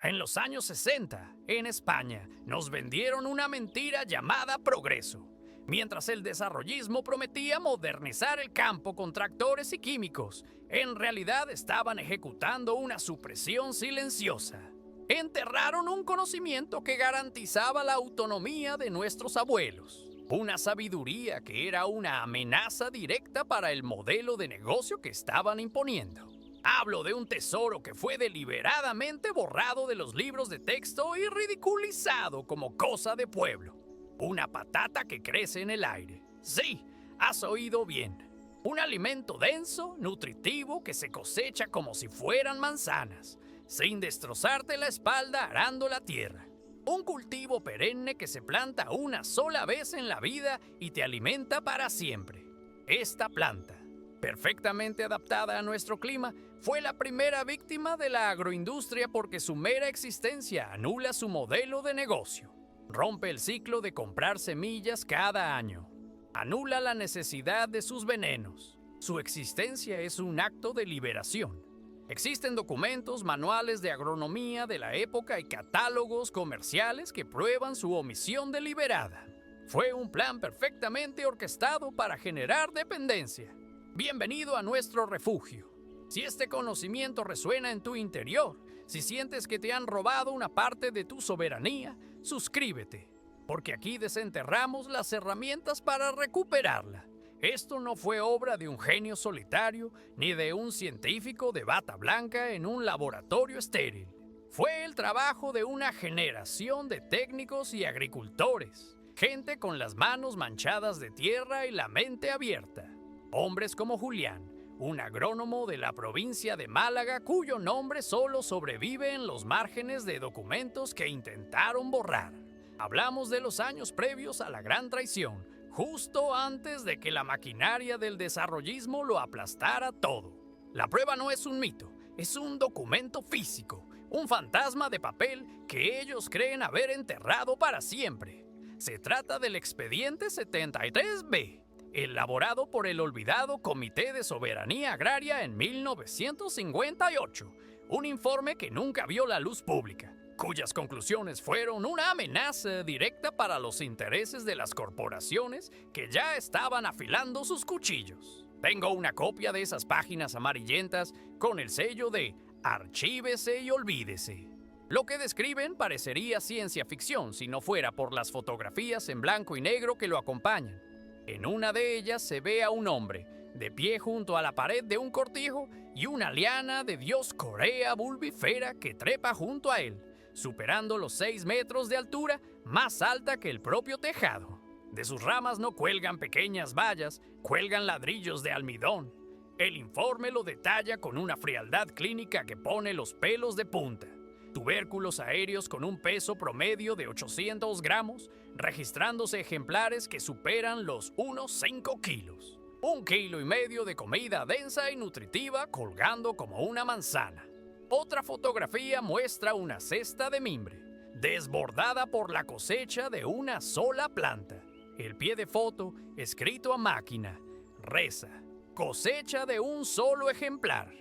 En los años 60, en España, nos vendieron una mentira llamada progreso, mientras el desarrollismo prometía modernizar el campo con tractores y químicos. En realidad estaban ejecutando una supresión silenciosa. Enterraron un conocimiento que garantizaba la autonomía de nuestros abuelos, una sabiduría que era una amenaza directa para el modelo de negocio que estaban imponiendo. Hablo de un tesoro que fue deliberadamente borrado de los libros de texto y ridiculizado como cosa de pueblo. Una patata que crece en el aire. Sí, has oído bien. Un alimento denso, nutritivo, que se cosecha como si fueran manzanas, sin destrozarte la espalda arando la tierra. Un cultivo perenne que se planta una sola vez en la vida y te alimenta para siempre. Esta planta, perfectamente adaptada a nuestro clima, fue la primera víctima de la agroindustria porque su mera existencia anula su modelo de negocio. Rompe el ciclo de comprar semillas cada año. Anula la necesidad de sus venenos. Su existencia es un acto de liberación. Existen documentos, manuales de agronomía de la época y catálogos comerciales que prueban su omisión deliberada. Fue un plan perfectamente orquestado para generar dependencia. Bienvenido a nuestro refugio. Si este conocimiento resuena en tu interior, si sientes que te han robado una parte de tu soberanía, suscríbete, porque aquí desenterramos las herramientas para recuperarla. Esto no fue obra de un genio solitario ni de un científico de bata blanca en un laboratorio estéril. Fue el trabajo de una generación de técnicos y agricultores, gente con las manos manchadas de tierra y la mente abierta. Hombres como Julián, un agrónomo de la provincia de Málaga cuyo nombre solo sobrevive en los márgenes de documentos que intentaron borrar. Hablamos de los años previos a la Gran Traición, justo antes de que la maquinaria del desarrollismo lo aplastara todo. La prueba no es un mito, es un documento físico, un fantasma de papel que ellos creen haber enterrado para siempre. Se trata del expediente 73B. Elaborado por el olvidado Comité de Soberanía Agraria en 1958, un informe que nunca vio la luz pública, cuyas conclusiones fueron una amenaza directa para los intereses de las corporaciones que ya estaban afilando sus cuchillos. Tengo una copia de esas páginas amarillentas con el sello de Archívese y olvídese. Lo que describen parecería ciencia ficción si no fuera por las fotografías en blanco y negro que lo acompañan. En una de ellas se ve a un hombre, de pie junto a la pared de un cortijo y una liana de Dioscorea bulbifera que trepa junto a él, superando los 6 metros de altura, más alta que el propio tejado. De sus ramas no cuelgan pequeñas vallas, cuelgan ladrillos de almidón. El informe lo detalla con una frialdad clínica que pone los pelos de punta. Tubérculos aéreos con un peso promedio de 800 gramos, registrándose ejemplares que superan los 1,5 kilos. 1,5 kilos de comida densa y nutritiva colgando como una manzana. Otra fotografía muestra una cesta de mimbre, desbordada por la cosecha de una sola planta. El pie de foto, escrito a máquina, reza: cosecha de un solo ejemplar,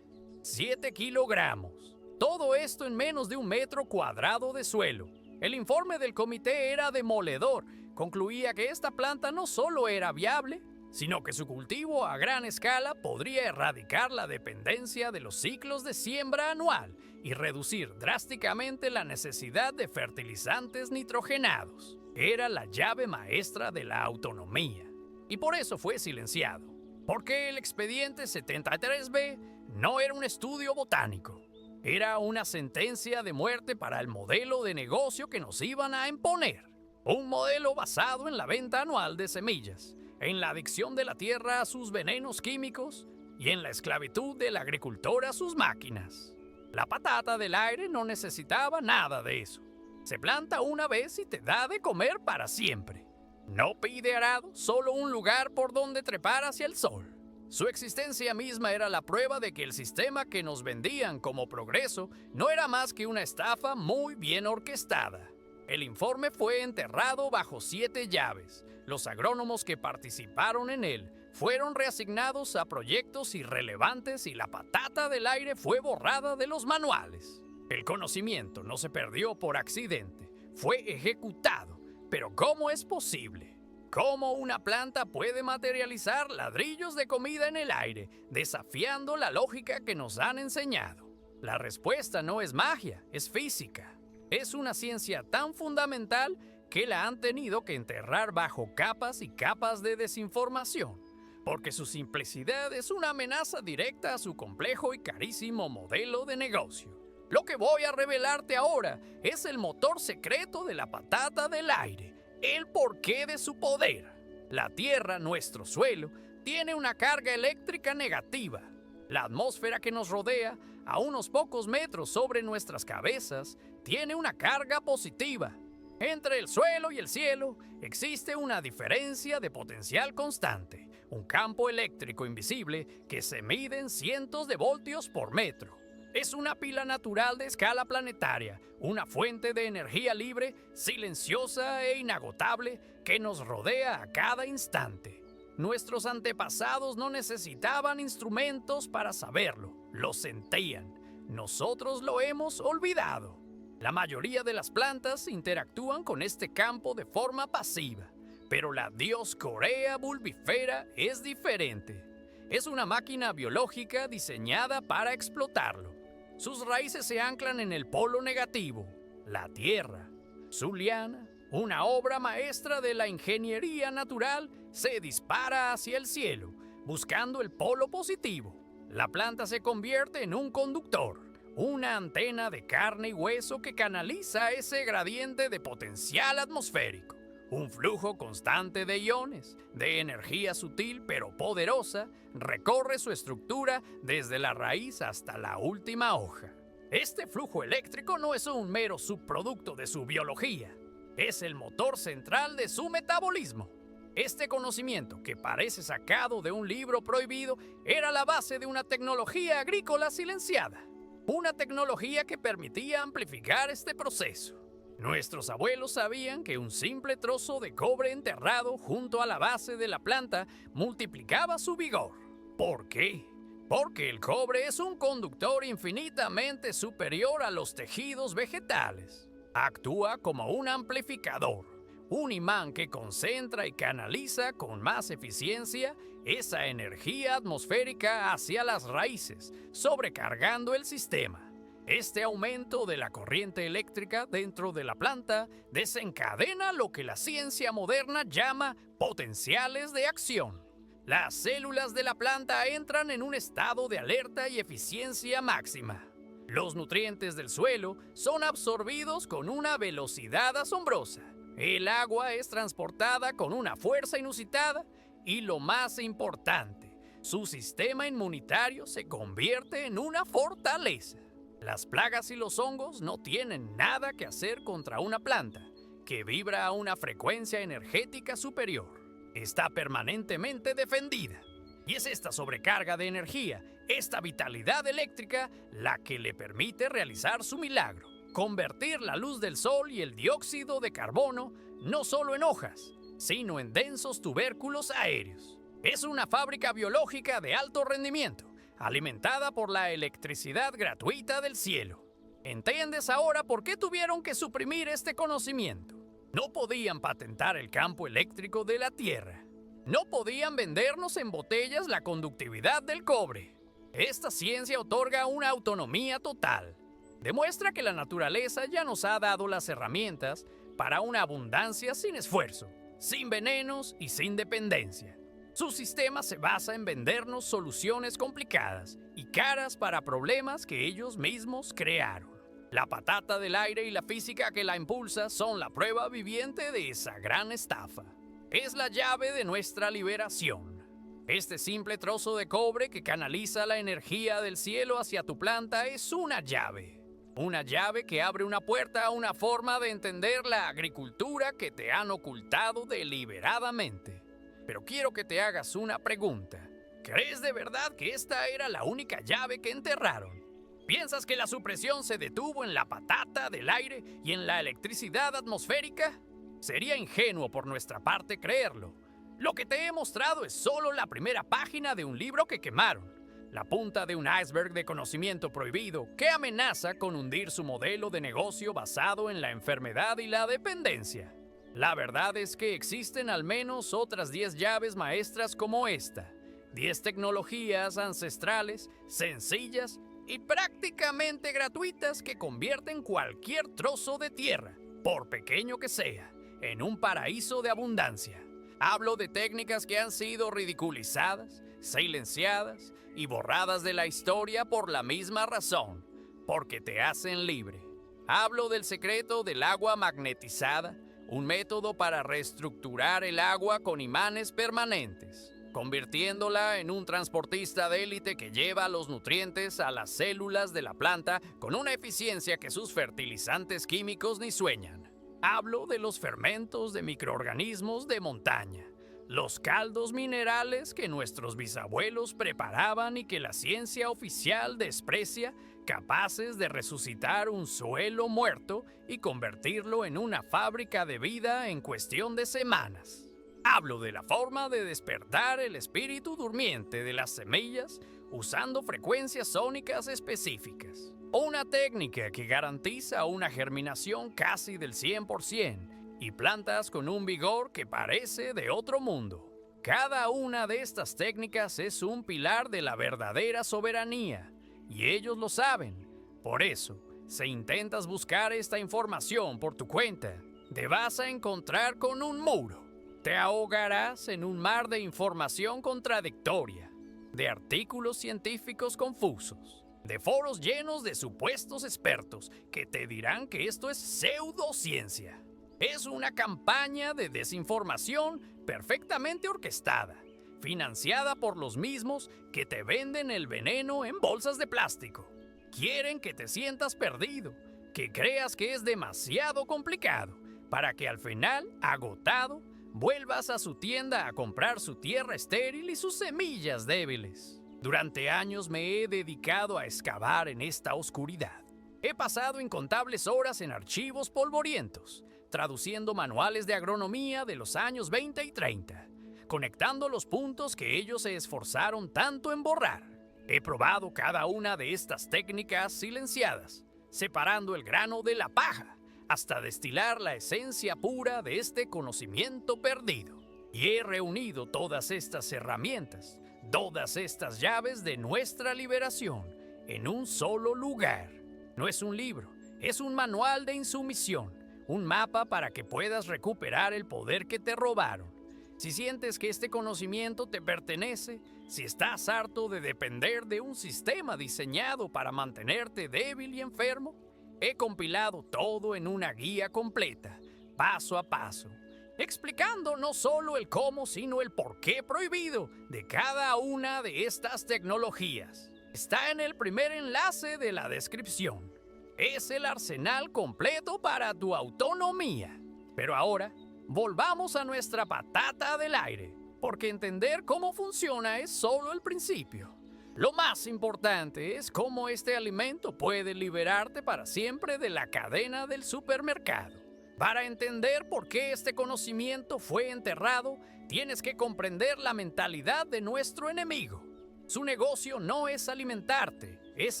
7 kilogramos. Todo esto en menos de 1 metro cuadrado de suelo. El informe del comité era demoledor. Concluía que esta planta no solo era viable, sino que su cultivo a gran escala podría erradicar la dependencia de los ciclos de siembra anual y reducir drásticamente la necesidad de fertilizantes nitrogenados. Era la llave maestra de la autonomía. Y por eso fue silenciado. Porque el expediente 73B no era un estudio botánico. Era una sentencia de muerte para el modelo de negocio que nos iban a imponer. Un modelo basado en la venta anual de semillas, en la adicción de la tierra a sus venenos químicos y en la esclavitud del agricultor a sus máquinas. La patata del aire no necesitaba nada de eso. Se planta una vez y te da de comer para siempre. No pide arado, solo un lugar por donde trepar hacia el sol. Su existencia misma era la prueba de que el sistema que nos vendían como progreso no era más que una estafa muy bien orquestada. El informe fue enterrado bajo 7 llaves. Los agrónomos que participaron en él fueron reasignados a proyectos irrelevantes y la patata del aire fue borrada de los manuales. El conocimiento no se perdió por accidente, fue ejecutado. Pero ¿cómo es posible? ¿Cómo una planta puede materializar ladrillos de comida en el aire, desafiando la lógica que nos han enseñado? La respuesta no es magia, es física. Es una ciencia tan fundamental que la han tenido que enterrar bajo capas y capas de desinformación, porque su simplicidad es una amenaza directa a su complejo y carísimo modelo de negocio. Lo que voy a revelarte ahora es el motor secreto de la patata del aire, el porqué de su poder. La Tierra, nuestro suelo, tiene una carga eléctrica negativa. La atmósfera que nos rodea, a unos pocos metros sobre nuestras cabezas, tiene una carga positiva. Entre el suelo y el cielo existe una diferencia de potencial constante, un campo eléctrico invisible que se mide en cientos de voltios por metro. Es una pila natural de escala planetaria, una fuente de energía libre, silenciosa e inagotable que nos rodea a cada instante. Nuestros antepasados no necesitaban instrumentos para saberlo, lo sentían. Nosotros lo hemos olvidado. La mayoría de las plantas interactúan con este campo de forma pasiva, pero la Dioscorea bulbifera es diferente. Es una máquina biológica diseñada para explotarlo. Sus raíces se anclan en el polo negativo, la Tierra. Su liana, una obra maestra de la ingeniería natural, se dispara hacia el cielo, buscando el polo positivo. La planta se convierte en un conductor, una antena de carne y hueso que canaliza ese gradiente de potencial atmosférico. Un flujo constante de iones, de energía sutil pero poderosa, recorre su estructura desde la raíz hasta la última hoja. Este flujo eléctrico no es un mero subproducto de su biología, es el motor central de su metabolismo. Este conocimiento, que parece sacado de un libro prohibido, era la base de una tecnología agrícola silenciada. Una tecnología que permitía amplificar este proceso. Nuestros abuelos sabían que un simple trozo de cobre enterrado junto a la base de la planta multiplicaba su vigor. ¿Por qué? Porque el cobre es un conductor infinitamente superior a los tejidos vegetales. Actúa como un amplificador, un imán que concentra y canaliza con más eficiencia esa energía atmosférica hacia las raíces, sobrecargando el sistema. Este aumento de la corriente eléctrica dentro de la planta desencadena lo que la ciencia moderna llama potenciales de acción. Las células de la planta entran en un estado de alerta y eficiencia máxima. Los nutrientes del suelo son absorbidos con una velocidad asombrosa. El agua es transportada con una fuerza inusitada y, lo más importante, su sistema inmunitario se convierte en una fortaleza. Las plagas y los hongos no tienen nada que hacer contra una planta que vibra a una frecuencia energética superior. Está permanentemente defendida. Y es esta sobrecarga de energía, esta vitalidad eléctrica, la que le permite realizar su milagro. Convertir la luz del sol y el dióxido de carbono no solo en hojas, sino en densos tubérculos aéreos. Es una fábrica biológica de alto rendimiento, alimentada por la electricidad gratuita del cielo. ¿Entiendes ahora por qué tuvieron que suprimir este conocimiento? No podían patentar el campo eléctrico de la Tierra. No podían vendernos en botellas la conductividad del cobre. Esta ciencia otorga una autonomía total. Demuestra que la naturaleza ya nos ha dado las herramientas para una abundancia sin esfuerzo, sin venenos y sin dependencia. Su sistema se basa en vendernos soluciones complicadas y caras para problemas que ellos mismos crearon. La patata del aire y la física que la impulsa son la prueba viviente de esa gran estafa. Es la llave de nuestra liberación. Este simple trozo de cobre que canaliza la energía del cielo hacia tu planta es una llave. Una llave que abre una puerta a una forma de entender la agricultura que te han ocultado deliberadamente. Pero quiero que te hagas una pregunta. ¿Crees de verdad que esta era la única llave que enterraron? ¿Piensas que la supresión se detuvo en la patata del aire y en la electricidad atmosférica? Sería ingenuo por nuestra parte creerlo. Lo que te he mostrado es solo la primera página de un libro que quemaron. la punta de un iceberg de conocimiento prohibido que amenaza con hundir su modelo de negocio basado en la enfermedad y la dependencia. La verdad es que existen al menos otras 10 llaves maestras como esta, 10 tecnologías ancestrales, sencillas y prácticamente gratuitas que convierten cualquier trozo de tierra, por pequeño que sea, en un paraíso de abundancia. Hablo de técnicas que han sido ridiculizadas, silenciadas y borradas de la historia por la misma razón, porque te hacen libre. Hablo del secreto del agua magnetizada, un método para reestructurar el agua con imanes permanentes, convirtiéndola en un transportista de élite que lleva los nutrientes a las células de la planta con una eficiencia que sus fertilizantes químicos ni sueñan. Hablo de los fermentos de microorganismos de montaña, los caldos minerales que nuestros bisabuelos preparaban y que la ciencia oficial desprecia, capaces de resucitar un suelo muerto y convertirlo en una fábrica de vida en cuestión de semanas. Hablo de la forma de despertar el espíritu durmiente de las semillas usando frecuencias sónicas específicas. Una técnica que garantiza una germinación casi del 100% y plantas con un vigor que parece de otro mundo. Cada una de estas técnicas es un pilar de la verdadera soberanía, y ellos lo saben. Por eso, si intentas buscar esta información por tu cuenta, te vas a encontrar con un muro. Te ahogarás en un mar de información contradictoria, de artículos científicos confusos, de foros llenos de supuestos expertos que te dirán que esto es pseudociencia. Es una campaña de desinformación perfectamente orquestada, financiada por los mismos que te venden el veneno en bolsas de plástico. Quieren que te sientas perdido, que creas que es demasiado complicado, para que al final, agotado, vuelvas a su tienda a comprar su tierra estéril y sus semillas débiles. Durante años me he dedicado a excavar en esta oscuridad. He pasado incontables horas en archivos polvorientos, traduciendo manuales de agronomía de los años 20 y 30, conectando los puntos que ellos se esforzaron tanto en borrar. He probado cada una de estas técnicas silenciadas, separando el grano de la paja, hasta destilar la esencia pura de este conocimiento perdido. Y he reunido todas estas herramientas, todas estas llaves de nuestra liberación, en un solo lugar. No es un libro, es un manual de insumisión, un mapa para que puedas recuperar el poder que te robaron. Si sientes que este conocimiento te pertenece, si estás harto de depender de un sistema diseñado para mantenerte débil y enfermo, he compilado todo en una guía completa, paso a paso, explicando no solo el cómo, sino el por qué prohibido de cada una de estas tecnologías. Está en el primer enlace de la descripción. Es el arsenal completo para tu autonomía. Pero ahora, volvamos a nuestra patata del aire, porque entender cómo funciona es solo el principio. Lo más importante es cómo este alimento puede liberarte para siempre de la cadena del supermercado. Para entender por qué este conocimiento fue enterrado, tienes que comprender la mentalidad de nuestro enemigo. Su negocio no es alimentarte, es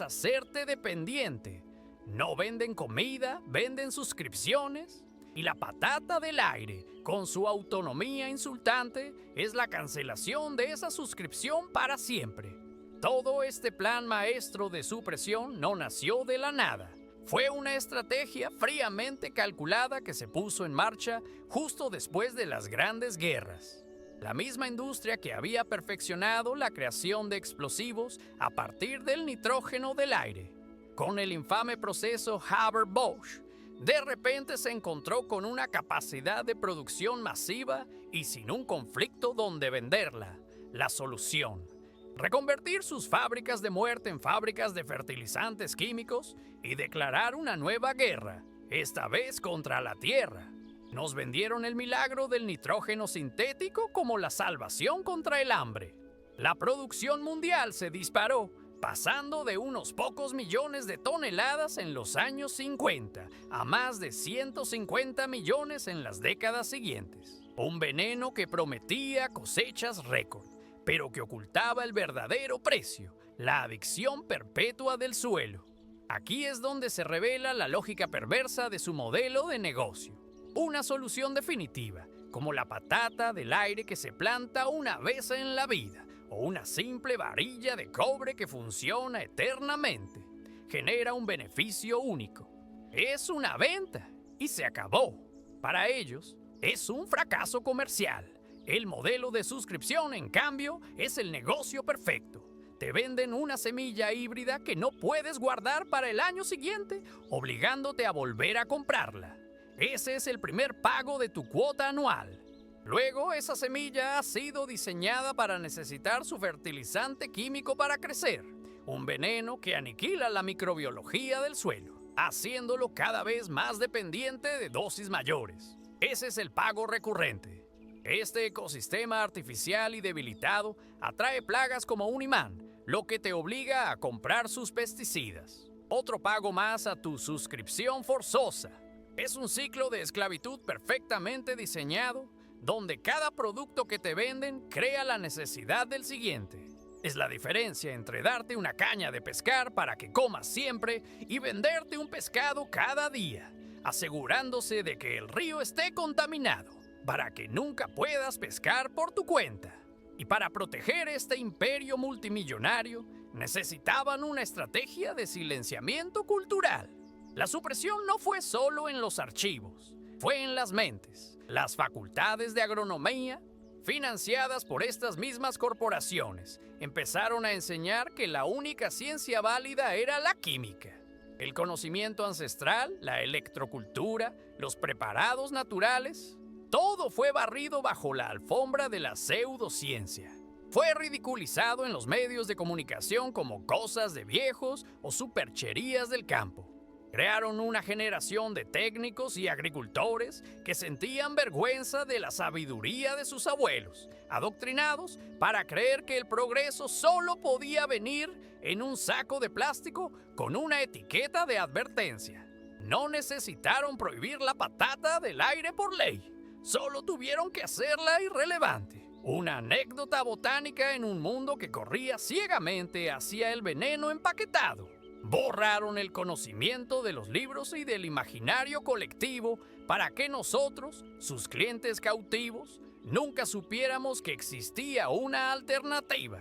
hacerte dependiente. No venden comida, venden suscripciones. Y la patata del aire, con su autonomía insultante, es la cancelación de esa suscripción para siempre. Todo este plan maestro de supresión no nació de la nada. Fue una estrategia fríamente calculada que se puso en marcha justo después de las grandes guerras. La misma industria que había perfeccionado la creación de explosivos a partir del nitrógeno del aire. Con el infame proceso Haber-Bosch, de repente se encontró con una capacidad de producción masiva y sin un conflicto donde venderla. La solución: reconvertir sus fábricas de muerte en fábricas de fertilizantes químicos y declarar una nueva guerra, esta vez contra la Tierra. Nos vendieron el milagro del nitrógeno sintético como la salvación contra el hambre. La producción mundial se disparó, pasando de unos pocos millones de toneladas en los años 50 a más de 150 millones en las décadas siguientes. Un veneno que prometía cosechas récord, pero que ocultaba el verdadero precio, la adicción perpetua del suelo. Aquí es donde se revela la lógica perversa de su modelo de negocio. Una solución definitiva, como la patata del aire que se planta una vez en la vida, o una simple varilla de cobre que funciona eternamente, genera un beneficio único. Es una venta y se acabó. Para ellos, es un fracaso comercial. El modelo de suscripción, en cambio, es el negocio perfecto. Te venden una semilla híbrida que no puedes guardar para el año siguiente, obligándote a volver a comprarla. Ese es el primer pago de tu cuota anual. Luego, esa semilla ha sido diseñada para necesitar su fertilizante químico para crecer, un veneno que aniquila la microbiología del suelo, haciéndolo cada vez más dependiente de dosis mayores. Ese es el pago recurrente. Este ecosistema artificial y debilitado atrae plagas como un imán, lo que te obliga a comprar sus pesticidas. Otro pago más a tu suscripción forzosa. Es un ciclo de esclavitud perfectamente diseñado, donde cada producto que te venden crea la necesidad del siguiente. Es la diferencia entre darte una caña de pescar para que comas siempre y venderte un pescado cada día, asegurándose de que el río esté contaminado, para que nunca puedas pescar por tu cuenta. Y para proteger este imperio multimillonario, necesitaban una estrategia de silenciamiento cultural. La supresión no fue solo en los archivos, fue en las mentes. Las facultades de agronomía, financiadas por estas mismas corporaciones, empezaron a enseñar que la única ciencia válida era la química. El conocimiento ancestral, la electrocultura, los preparados naturales, todo fue barrido bajo la alfombra de la pseudociencia. Fue ridiculizado en los medios de comunicación como cosas de viejos o supercherías del campo. Crearon una generación de técnicos y agricultores que sentían vergüenza de la sabiduría de sus abuelos, adoctrinados para creer que el progreso solo podía venir en un saco de plástico con una etiqueta de advertencia. No necesitaron prohibir la patata del aire por ley, solo tuvieron que hacerla irrelevante. Una anécdota botánica en un mundo que corría ciegamente hacia el veneno empaquetado. Borraron el conocimiento de los libros y del imaginario colectivo para que nosotros, sus clientes cautivos, nunca supiéramos que existía una alternativa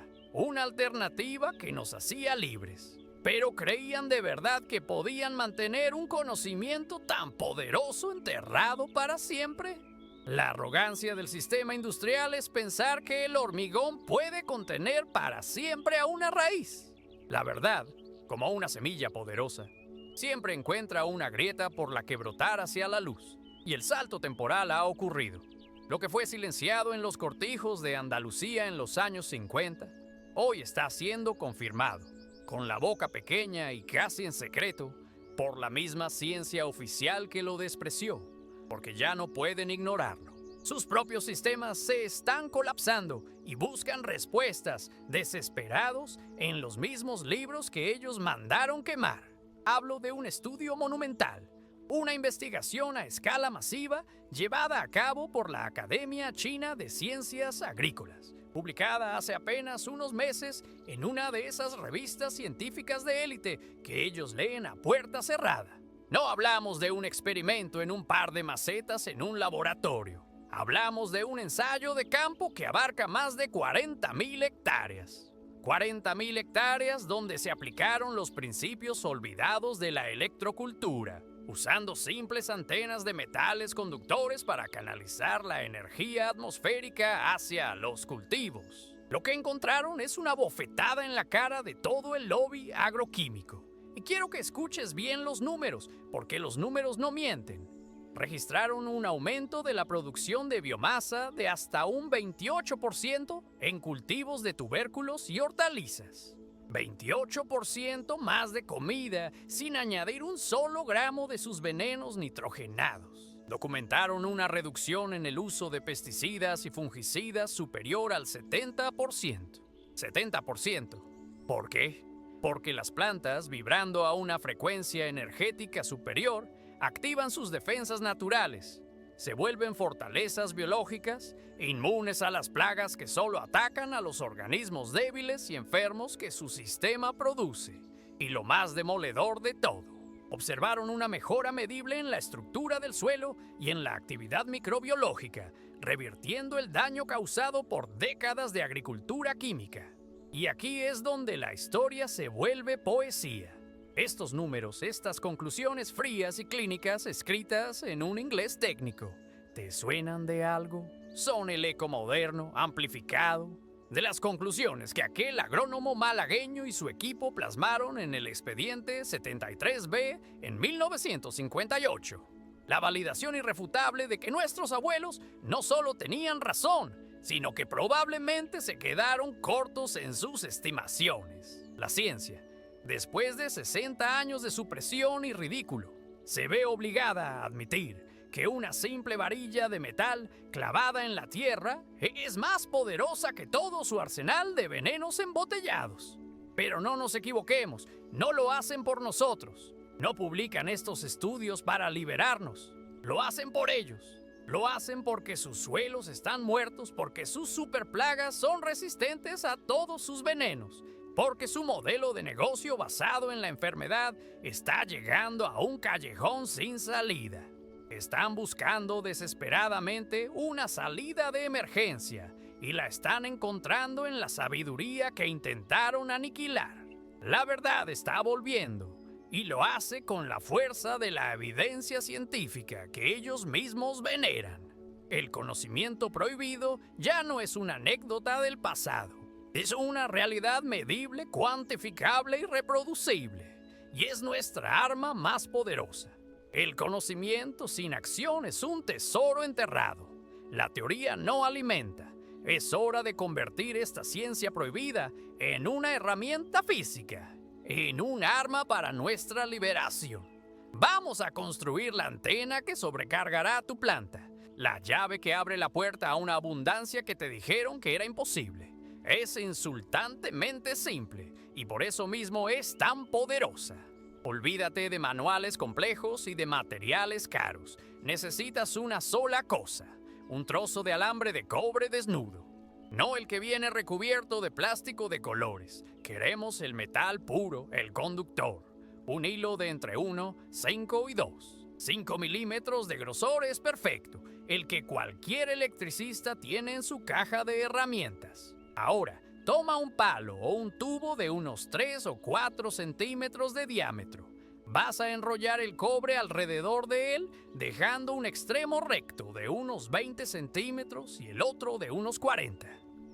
que nos hacía libres. Pero creían de verdad que podían mantener un conocimiento tan poderoso enterrado para siempre. La arrogancia del sistema industrial es pensar que el hormigón puede contener para siempre a una raíz. La verdad, como una semilla poderosa, siempre encuentra una grieta por la que brotar hacia la luz, y el salto temporal ha ocurrido. Lo que fue silenciado en los cortijos de Andalucía en los años 50, hoy está siendo confirmado, con la boca pequeña y casi en secreto, por la misma ciencia oficial que lo despreció, porque ya no pueden ignorarlo. Sus propios sistemas se están colapsando y buscan respuestas, desesperados, en los mismos libros que ellos mandaron quemar. Hablo de un estudio monumental, una investigación a escala masiva llevada a cabo por la Academia China de Ciencias Agrícolas, publicada hace apenas unos meses en una de esas revistas científicas de élite que ellos leen a puerta cerrada. No hablamos de un experimento en un par de macetas en un laboratorio. Hablamos de un ensayo de campo que abarca más de 40.000 hectáreas. 40.000 hectáreas donde se aplicaron los principios olvidados de la electrocultura, usando simples antenas de metales conductores para canalizar la energía atmosférica hacia los cultivos. Lo que encontraron es una bofetada en la cara de todo el lobby agroquímico. Y quiero que escuches bien los números, porque los números no mienten. Registraron un aumento de la producción de biomasa de hasta un 28% en cultivos de tubérculos y hortalizas. 28% más de comida sin añadir un solo gramo de sus venenos nitrogenados. Documentaron una reducción en el uso de pesticidas y fungicidas superior al 70%. 70%. ¿Por qué? Porque las plantas, vibrando a una frecuencia energética superior, activan sus defensas naturales. se vuelven fortalezas biológicas, inmunes a las plagas que solo atacan a los organismos débiles y enfermos que su sistema produce. Y lo más demoledor de todo, observaron una mejora medible en la estructura del suelo y en la actividad microbiológica, revirtiendo el daño causado por décadas de agricultura química. Y aquí es donde la historia se vuelve poesía. Estos números, estas conclusiones frías y clínicas escritas en un inglés técnico, ¿te suenan de algo? Son el eco moderno, amplificado, de las conclusiones que aquel agrónomo malagueño y su equipo plasmaron en el expediente 73B en 1958. La validación irrefutable de que nuestros abuelos no solo tenían razón, sino que probablemente se quedaron cortos en sus estimaciones. La ciencia, después de 60 años de supresión y ridículo, se ve obligada a admitir que una simple varilla de metal clavada en la tierra es más poderosa que todo su arsenal de venenos embotellados. Pero no nos equivoquemos, no lo hacen por nosotros. No publican estos estudios para liberarnos. Lo hacen por ellos. Lo hacen porque sus suelos están muertos, porque sus superplagas son resistentes a todos sus venenos, porque su modelo de negocio basado en la enfermedad está llegando a un callejón sin salida. Están buscando desesperadamente una salida de emergencia y la están encontrando en la sabiduría que intentaron aniquilar. La verdad está volviendo y lo hace con la fuerza de la evidencia científica que ellos mismos veneran. El conocimiento prohibido ya no es una anécdota del pasado. Es una realidad medible, cuantificable y reproducible. Y es nuestra arma más poderosa. El conocimiento sin acción es un tesoro enterrado. La teoría no alimenta. Es hora de convertir esta ciencia prohibida en una herramienta física, en un arma para nuestra liberación. Vamos a construir la antena que sobrecargará tu planta, la llave que abre la puerta a una abundancia que te dijeron que era imposible. Es insultantemente simple y por eso mismo es tan poderosa. Olvídate de manuales complejos y de materiales caros. Necesitas una sola cosa, un trozo de alambre de cobre desnudo. No el que viene recubierto de plástico de colores. Queremos el metal puro, el conductor. Un hilo de entre 1, 5 y 2. 5 milímetros de grosor es perfecto, el que cualquier electricista tiene en su caja de herramientas. Ahora, toma un palo o un tubo de unos 3 o 4 centímetros de diámetro. Vas a enrollar el cobre alrededor de él, dejando un extremo recto de unos 20 centímetros y el otro de unos 40.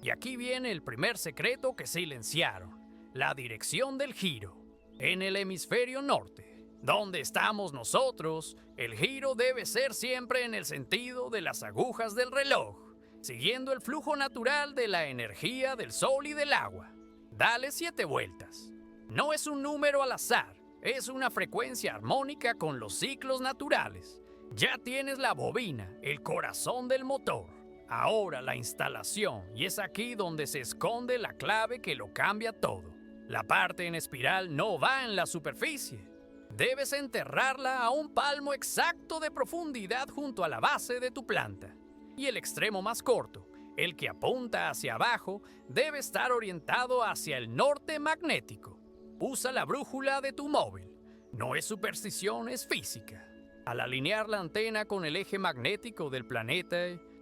Y aquí viene el primer secreto que silenciaron: la dirección del giro. En el hemisferio norte, donde estamos nosotros, el giro debe ser siempre en el sentido de las agujas del reloj, siguiendo el flujo natural de la energía del sol y del agua. Dale 7 vueltas. No es un número al azar, es una frecuencia armónica con los ciclos naturales. Ya tienes la bobina, el corazón del motor. Ahora la instalación, y es aquí donde se esconde la clave que lo cambia todo. La parte en espiral no va en la superficie. Debes enterrarla a un palmo exacto de profundidad junto a la base de tu planta. Y el extremo más corto, el que apunta hacia abajo, debe estar orientado hacia el norte magnético. Usa la brújula de tu móvil. No es superstición, es física. Al alinear la antena con el eje magnético del planeta,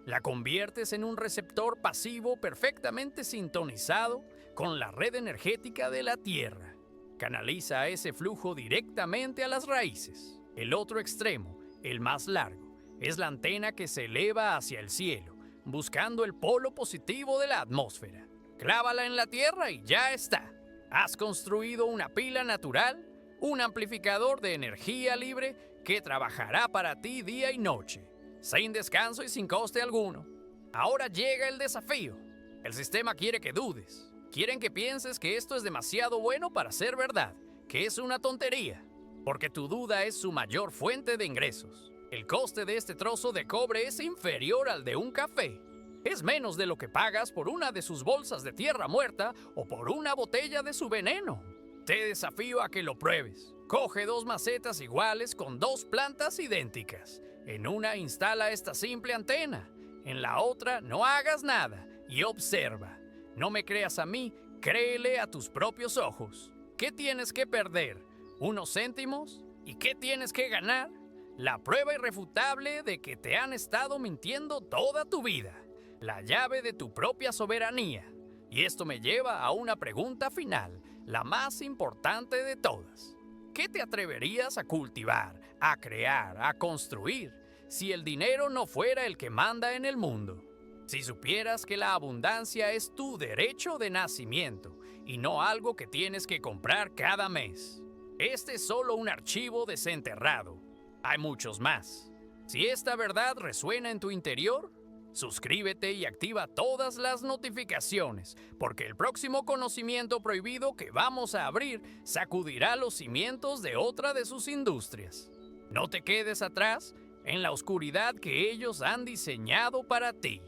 la conviertes en un receptor pasivo perfectamente sintonizado con la red energética de la Tierra. Canaliza ese flujo directamente a las raíces. El otro extremo, el más largo, es la antena que se eleva hacia el cielo, buscando el polo positivo de la atmósfera. Clávala en la Tierra y ya está. Has construido una pila natural, un amplificador de energía libre que trabajará para ti día y noche, sin descanso y sin coste alguno. Ahora llega el desafío. El sistema quiere que dudes. Quieren que pienses que esto es demasiado bueno para ser verdad, que es una tontería, porque tu duda es su mayor fuente de ingresos. El coste de este trozo de cobre es inferior al de un café. Es menos de lo que pagas por una de sus bolsas de tierra muerta o por una botella de su veneno. Te desafío a que lo pruebes. Coge dos macetas iguales con dos plantas idénticas. En una instala esta simple antena. En la otra no hagas nada y observa. No me creas a mí, créele a tus propios ojos. ¿Qué tienes que perder? ¿Unos céntimos? ¿Y qué tienes que ganar? La prueba irrefutable de que te han estado mintiendo toda tu vida. La llave de tu propia soberanía. Y esto me lleva a una pregunta final, la más importante de todas. ¿Qué te atreverías a cultivar, a crear, a construir, si el dinero no fuera el que manda en el mundo? Si supieras que la abundancia es tu derecho de nacimiento y no algo que tienes que comprar cada mes. Este es solo un archivo desenterrado. Hay muchos más. Si esta verdad resuena en tu interior, suscríbete y activa todas las notificaciones, porque el próximo conocimiento prohibido que vamos a abrir sacudirá los cimientos de otra de sus industrias. No te quedes atrás en la oscuridad que ellos han diseñado para ti.